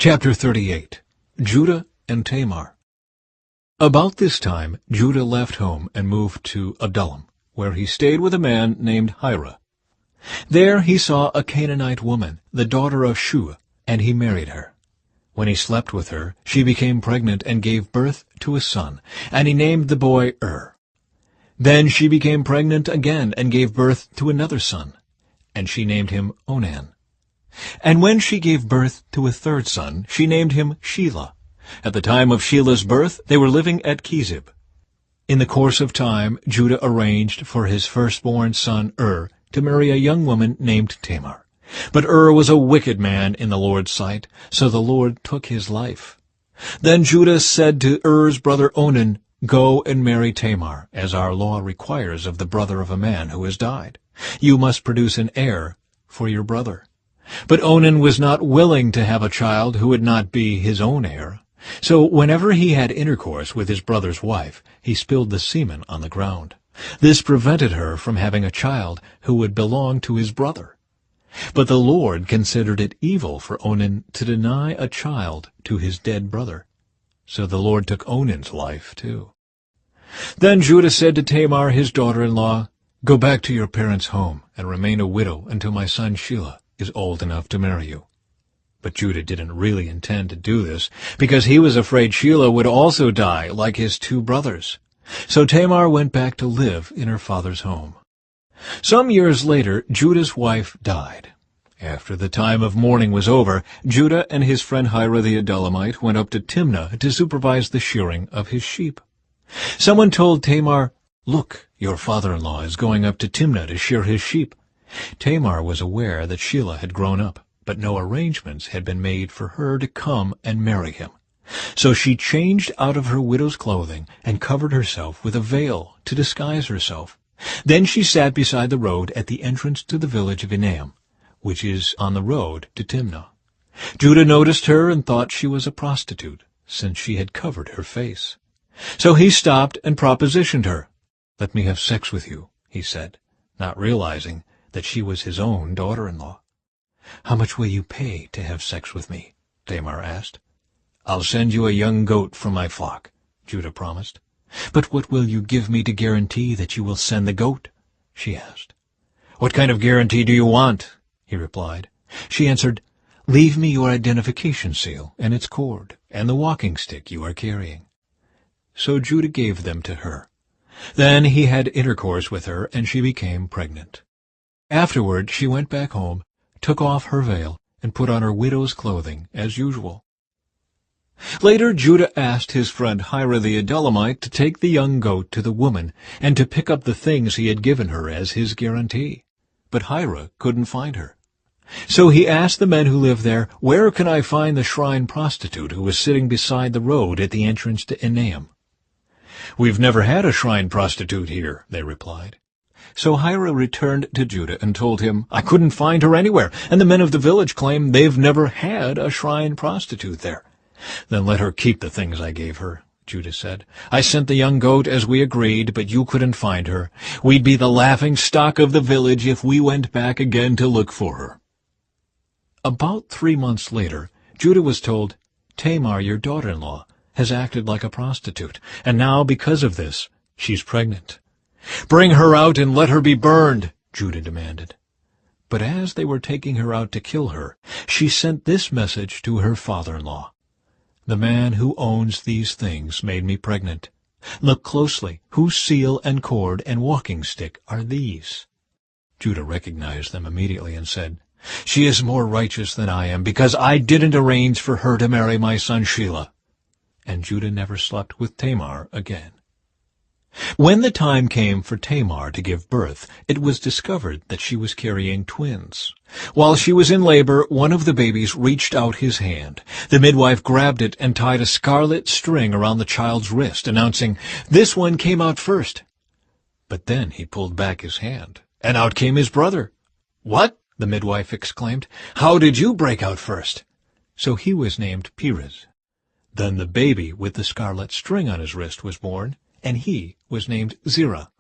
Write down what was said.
Chapter 38. Judah and Tamar. About this time Judah left home and moved to Adullam, where he stayed with a man named Hira. There he saw a Canaanite woman, the daughter of Shua, and he married her. When he slept with her, she became pregnant and gave birth to a son, and he named the boy Then she became pregnant again and gave birth to another son, and she named him Onan. And when she gave birth to a third son, she named him Shelah. At the time of Shelah's birth, they were living at Kezib. In the course of time, Judah arranged for his firstborn son to marry a young woman named Tamar. But was a wicked man in the Lord's sight, so the Lord took his life. Then Judah said to Er's brother Onan, "Go and marry Tamar, as our law requires of the brother of a man who has died. You must produce an heir for your brother." But Onan was not willing to have a child who would not be his own heir. So whenever he had intercourse with his brother's wife, he spilled the semen on the ground. This prevented her from having a child who would belong to his brother. But the Lord considered it evil for Onan to deny a child to his dead brother. So the Lord took Onan's life too. Then Judah said to Tamar, his daughter-in-law, "Go back to your parents' home and remain a widow until my son Shelah is old enough to marry you." But Judah didn't really intend to do this, because he was afraid Shelah would also die like his two brothers. So Tamar went back to live in her father's home. Some years later, Judah's wife died. After the time of mourning was over, Judah and his friend Hira the Adullamite went up to Timnah to supervise the shearing of his sheep. Someone told Tamar, "Look, your father-in-law is going up to Timnah to shear his sheep." Tamar was aware that Shelah had grown up, but no arrangements had been made for her to come and marry him. So she changed out of her widow's clothing and covered herself with a veil to disguise herself. Then she sat beside the road at the entrance to the village of Enaim, which is on the road to Timnah. Judah noticed her and thought she was a prostitute, since she had covered her face. So he stopped and propositioned her. "Let me have sex with you," he said, not realizing that she was his own daughter-in-law. "How much will you pay to have sex with me?" Tamar asked. "I'll send you a young goat from my flock," Judah promised. "But what will you give me to guarantee that you will send the goat?" she asked. "What kind of guarantee do you want?" he replied. She answered, "Leave me your identification seal and its cord, and the walking stick you are carrying." So Judah gave them to her. Then he had intercourse with her, and she became pregnant. Afterward she went back home, took off her veil, and put on her widow's clothing as usual. Later Judah asked his friend Hira the Adullamite to take the young goat to the woman and to pick up the things he had given her as his guarantee. But Hira couldn't find her. So he asked the men who lived there, "Where can I find the shrine prostitute who was sitting beside the road at the entrance to Enaim?" "We've never had a shrine prostitute here," they replied. So Hira returned to Judah and told him, "I couldn't find her anywhere, and the men of the village claim they've never had a shrine prostitute there." "Then let her keep the things I gave her," Judah said. "I sent the young goat as we agreed, but you couldn't find her. We'd be the laughing stock of the village if we went back again to look for her." About 3 months later, Judah was told, "Tamar, your daughter-in-law, has acted like a prostitute, and now, because of this, she's pregnant." "Bring her out and let her be burned," Judah demanded. But as they were taking her out to kill her, she sent this message to her father-in-law. "The man who owns these things made me pregnant. Look closely, whose seal and cord and walking stick are these?" Judah recognized them immediately and said, "She is more righteous than I am, because I didn't arrange for her to marry my son Shelah." And Judah never slept with Tamar again. When the time came for Tamar to give birth, it was discovered that she was carrying twins. While she was in labor, one of the babies reached out his hand. The midwife grabbed it and tied a scarlet string around the child's wrist, announcing, "This one came out first." But then he pulled back his hand, and out came his brother. "What?" the midwife exclaimed. "How did you break out first?" So he was named Perez. Then the baby with the scarlet string on his wrist was born, and he was named Zerah.